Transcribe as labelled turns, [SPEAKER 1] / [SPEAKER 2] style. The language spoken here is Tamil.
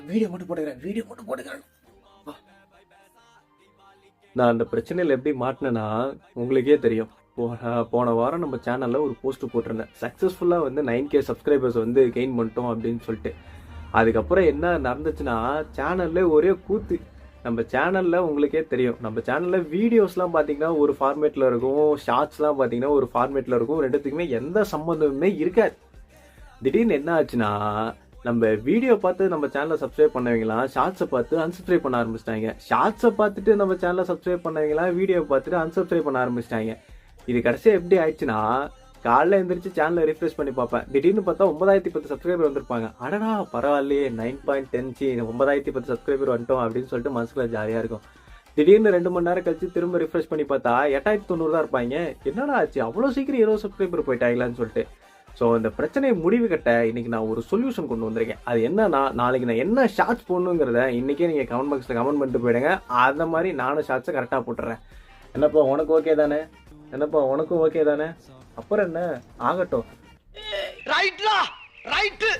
[SPEAKER 1] வீடியோ மட்டும் போட்டுக்கிறேன். நான் அந்த பிரச்சனையில் எப்படி மாட்டினேன்னா உங்களுக்கே தெரியும். போன வாரம் நம்ம சேனலில் ஒரு போஸ்ட் போட்டிருந்தேன். சக்ஸஸ்ஃபுல்லாக வந்து 9K சப்ஸ்கிரைபர்ஸ் வந்து கெயின் பண்ணிட்டோம் அப்படின்னு சொல்லிட்டு. அதுக்கப்புறம் என்ன நடந்துச்சுன்னா சேனல்ல ஒரே கூத்து. நம்ம சேனலில் உங்களுக்கே தெரியும், நம்ம சேனலில் வீடியோஸ்லாம் பார்த்தீங்கன்னா ஒரு ஃபார்மேட்டில் இருக்கும், ஷார்ட்ஸ்லாம் பார்த்தீங்கன்னா ஒரு ஃபார்மேட்டில் இருக்கும். ரெண்டுத்துக்குமே எந்த சம்மந்தமுமே இருக்காது. திடீர்னு என்ன ஆச்சுன்னா நம்ம வீடியோ பார்த்து நம்ம சேனலை சப்ஸ்கிரைப் பண்ணவங்களாம் ஷார்ட்ஸை பார்த்து அன்சப்ஸ்கிரைப் பண்ண ஆரம்பிச்சிட்டாங்க. ஷார்ட்ஸை பார்த்துட்டு நம்ம சேனலை சப்ஸ்கிரைப் பண்ணவங்களாம் வீடியோ பார்த்துட்டு அன்சப்ஸ்கிரைப் பண்ண ஆரம்பிச்சிட்டாங்க. இது கடைசியாக எப்படி ஆயிடுச்சுன்னா காலைல எழுந்திரிச்சு சேனலை ரிஃப்ரெஷ் பண்ணி பார்ப்பேன். திடீர்னு பார்த்தா 9010 சப்ஸ்கிரைபர் வந்திருப்பாங்க. அடடா பரவாயில்லையே 9.10 9010 சப்ஸ்கிரைபர் வந்துட்டோம் அப்படின்னு சொல்லிட்டு மனசுல ஜாலியாக இருக்கும். திடீர்னு 2 மணி நேரம் கழிச்சு திரும்ப ரிஃப்ரெஷ் பண்ணி பார்த்தா 8090 தான் இருப்பாங்க. என்னடா ஆச்சு அவ்வளோ சீக்கிரம் 20 சப்ஸ்கிரைபர் போயிட்டாங்களான்னு சொல்லிட்டு. ஸோ இந்த பிரச்சனையை முடிவு கட்ட இன்னைக்கு நான் ஒரு சொல்யூஷன் கொண்டு வந்திருக்கேன். அது என்னன்னா, நாளைக்கு நான் என்ன ஷார்ட்ஸ் போடணுங்கிறத இன்னைக்கே நீங்கள் கமெண்ட் பாக்ஸில் கமெண்ட் பண்ணிட்டு போயிடுங்க. அந்த மாதிரி நானும் ஷார்ட்ஸை கரெக்டாக போட்டுறேன். என்னப்பா உனக்கு ஓகே தானே? என்னப்பா உனக்கும் ஓகே தானே? அப்புறம் என்ன ஆகட்டும்.
[SPEAKER 2] ரைட்லா ரைட்டு.